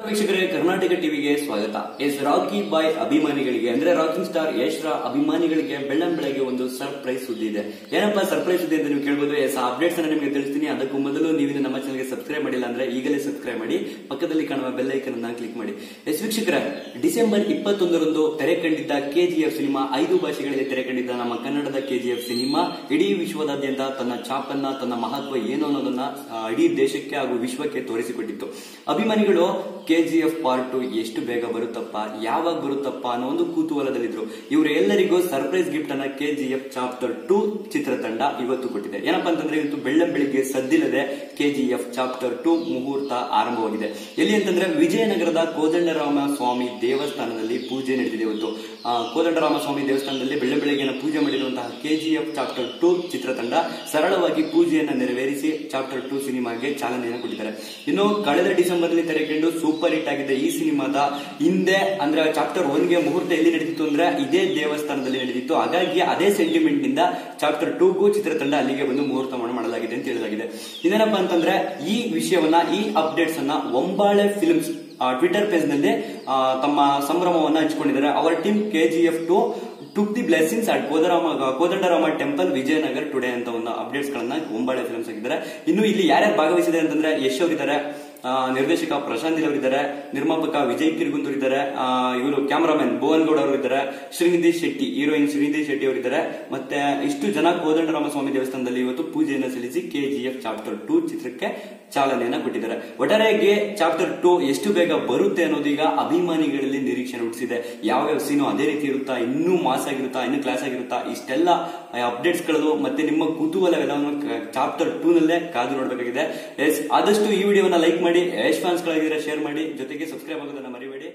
ವೀಕ್ಷಕರೇ, ಕರ್ನಾಟಕ ಟಿವಿಗೆ ಸ್ವಾಗತ. ರಾಕಿ ಬಾಯ್ ಅಭಿಮಾನಿಗಳಿಗೆ ಅಂದ್ರೆ ರಾಕಿಂಗ್ ಸ್ಟಾರ್ ಯಶ್ ರ ಅಭಿಮಾನಿಗಳಿಗೆ ಬೆಳ್ಳಂಬೆಳಗ್ಗೆ ಒಂದು ಸರ್ಪ್ರೈಸ್ ಸುದ್ದಿ ಇದೆ. ಏನಪ್ಪಾ ಸರ್ಪ್ರೈಸ್ ಸುದ್ದಿ ಅಂತ ನೀವು ಕೇಳಬಹುದು. ಅಪ್ಡೇಟ್ಸ್ ಅನ್ನ ನಿಮಗೆ ತಿಳಿಸ್ತೀನಿ. ಅದಕ್ಕೂ ಮೊದಲು ನೀವು ನಮ್ಮ ಚಾನಲ್ಗೆ ಸಬ್ಸ್ಕ್ರೈಬ್ ಮಾಡಿಲ್ಲ ಅಂದ್ರೆ ಈಗಲೇ ಸಬ್ಸ್ಕ್ರೈಬ್ ಮಾಡಿ, ಪಕ್ಕದಲ್ಲಿ ಕಾಣುವ ಬೆಲ್ ಐಕನ್ ಅನ್ನ ಕ್ಲಿಕ್ ಮಾಡಿ. ವೀಕ್ಷಕರೇ, ಡಿಸೆಂಬರ್ 21ರಂದು ತೆರೆ ಕಂಡಿದ್ದ ಕೆಜಿಎಫ್ ಸಿನಿಮಾ 5 ಭಾಷೆಗಳಲ್ಲಿ ತೆರೆ ಕಂಡಿದ್ದ ನಮ್ಮ ಕನ್ನಡದ ಕೆಜಿಎಫ್ ಸಿನಿಮಾ ಇಡೀ ವಿಶ್ವದಾದ್ಯಂತ ತನ್ನ ಛಾಪನ್ನ, ತನ್ನ ಮಹತ್ವ ಏನು ಅನ್ನೋದನ್ನ ಇಡೀ ದೇಶಕ್ಕೆ ಹಾಗೂ ವಿಶ್ವಕ್ಕೆ ತೋರಿಸಿಕೊಟ್ಟಿತ್ತು. ಅಭಿಮಾನಿಗಳು ಕೆಜಿಎಫ್ ಪಾರ್ಟ್ 2 ಎಷ್ಟು ಬೇಗ ಬರುತ್ತಪ್ಪ, ಯಾವಾಗ ಬರುತ್ತಪ್ಪ ಅನ್ನೋ ಒಂದು ಕುತೂಹಲದಲ್ಲಿದ್ರು. ಇವರು ಎಲ್ಲರಿಗೂ ಸರ್ಪ್ರೈಸ್ ಗಿಫ್ಟ್ ಅನ್ನ ಕೆಜಿಎಫ್ ಚಾಪ್ಟರ್ 2 ಚಿತ್ರತಂಡ ಇವತ್ತು ಕೊಟ್ಟಿದೆ. ಏನಪ್ಪಾ ಅಂತಂದ್ರೆ ಇವತ್ತು ಬೆಳ್ಳಂಬೆಳಿಗ್ಗೆ ಸದ್ದಿಲ್ಲದೆ ಕೆಜಿಎಫ್ ಚಾಪ್ಟರ್ 2 ಮುಹೂರ್ತ ಆರಂಭವಾಗಿದೆ. ಎಲ್ಲಿ ಅಂತಂದ್ರೆ ವಿಜಯನಗರದ ಕೋದಂಡರಾಮ ಸ್ವಾಮಿ ದೇವಸ್ಥಾನದಲ್ಲಿ ಪೂಜೆ ನಡೆದಿದೆ. ಇವತ್ತು ಕೋದಂಡರಾಮ ಸ್ವಾಮಿ ದೇವಸ್ಥಾನದಲ್ಲಿ ಬೆಳ್ಳಂಬೆಳಿಗ್ಗೆ ಪೂಜೆ ಮಾಡಿರುವಂತಹ ಕೆಜಿಎಫ್ ಚಾಪ್ಟರ್ 2 ಚಿತ್ರತಂಡ ಸರಳವಾಗಿ ಪೂಜೆಯನ್ನ ನೆರವೇರಿಸಿ ಚಾಪ್ಟರ್ 2 ಸಿನಿಮಾಗೆ ಚಾಲನೆಯನ್ನು ಕೊಟ್ಟಿದ್ದಾರೆ. ಇನ್ನು ಕಳೆದ ಡಿಸೆಂಬರ್ ನಲ್ಲಿ ತೆರೆಕಂಡು ಸೂಪರ್ ಹಿಟ್ ಆಗಿದ್ದ ಈ ಸಿನಿಮಾದ ಹಿಂದೆ ಅಂದ್ರೆ ಚಾಪ್ಟರ್ 1 ಗೆ ಮುಹೂರ್ತ ಎಲ್ಲಿ ನಡೆದಿತ್ತು ಅಂದ್ರೆ ಇದೇ ದೇವಸ್ಥಾನದಲ್ಲಿ ನಡೆದಿತ್ತು. ಹಾಗಾಗಿ ಅದೇ ಸೆಂಟಿಮೆಂಟ್ ನಿಂದ ಚಾಪ್ಟರ್ 2 ಗೂ ಚಿತ್ರತಂಡ ಅಲ್ಲಿಗೆ ಬಂದು ಮುಹೂರ್ತವನ್ನು ಮಾಡಲಾಗಿದೆ ಅಂತ ಹೇಳಲಾಗಿದೆ. ಇದೇನಪ್ಪಾ ಅಂತಂದ್ರೆ ಈ ವಿಷಯವನ್ನ, ಈ ಅಪ್ಡೇಟ್ಸ್ ಅನ್ನ ಒಂಬಾಳೆ ಫಿಲ್ಮ್ಸ್ ಟ್ವಿಟರ್ ಪೇಜ್ ನಲ್ಲಿ ತಮ್ಮ ಸಂಭ್ರಮವನ್ನ ಹಂಚಿಕೊಂಡಿದ್ದಾರೆ. Our team KGF 2 took the blessings at Kodandarama temple Vijayanagar today ಅಂತ ಒಂದು ಅಪ್ಡೇಟ್ಸ್ ಗಳನ್ನ ಒಂಬಾಳೆ ಫಿಲ್ಮ್ಸ್ ಆಗಿದ್ದಾರೆ. ಇನ್ನು ಇಲ್ಲಿ ಯಾರ್ಯಾರು ಭಾಗವಹಿಸಿದ್ದಾರೆ ಅಂತಂದ್ರೆ ಯಶ್ ಅವರಿದ್ದಾರೆ, ನಿರ್ದೇಶಕ ಪ್ರಶಾಂತ್ ಅವರಿದ್ದಾರೆ, ನಿರ್ಮಾಪಕ ವಿಜಯ್ ಕಿರ್ಗುಂದೂರ್ ಇದ್ದಾರೆ, ಇವರು ಕ್ಯಾಮರಾಮನ್ ಭುವನ್ ಗೌಡ್ ಅವರು ಇದ್ದಾರೆ, ಶ್ರೀನಿಧಿ ಶೆಟ್ಟಿ ಹೀರೋಯಿನ್ ಶ್ರೀನಿಧಿ ಶೆಟ್ಟಿ ಅವರಿದ್ದಾರೆ. ಮತ್ತೆ ಇಷ್ಟು ಜನ ಕೋದಂಡರಾಮ ಸ್ವಾಮಿ ದೇವಸ್ಥಾನದಲ್ಲಿ ಇವತ್ತು ಪೂಜೆಯನ್ನು ಸಲ್ಲಿಸಿ ಕೆಜಿಎಫ್ ಚಾಪ್ಟರ್ 2 ಚಿತ್ರಕ್ಕೆ ಚಾಲನೆಯನ್ನ ಕೊಟ್ಟಿದ್ದಾರೆ. ಒಟ್ಟಾರೆಯಾಗಿ ಚಾಪ್ಟರ್ 2 ಎಷ್ಟು ಬೇಗ ಬರುತ್ತೆ ಅನ್ನೋದೀಗ ಅಭಿಮಾನಿಗಳಲ್ಲಿ ನಿರೀಕ್ಷೆ ಹುಟ್ಟಿಸಿದೆ. ಯಾವ ಸೀನು ಅದೇ ರೀತಿ ಇರುತ್ತಾ, ಇನ್ನೂ ಮಾಸ್ ಆಗಿರುತ್ತಾ, ಇನ್ನೂ ಕ್ಲಾಸ್ ಆಗಿರುತ್ತಾ, ಇಷ್ಟೆಲ್ಲ ಅಪ್ಡೇಟ್ಸ್ ಗಳು ಮತ್ತೆ ನಿಮ್ಮ ಕುತೂಹಲವೆಲ್ಲವನ್ನು ಚಾಪ್ಟರ್ 2 ನಲ್ಲೇ ಕಾದು ನೋಡಬೇಕಾಗಿದೆ. ಆದಷ್ಟು ಈ ವಿಡಿಯೋವನ್ನ ಲೈಕ್ ಮಾಡಿ, ಯಶ್ ಫ್ಯಾನ್ಸ್ ಗಳಾಗಿದ್ರೆ ಶೇರ್ ಮಾಡಿ, ಜೊತೆಗೆ ಸಬ್ಸ್ಕ್ರೈಬ್ ಆಗೋದನ್ನ ಮರಿಬೇಡಿ.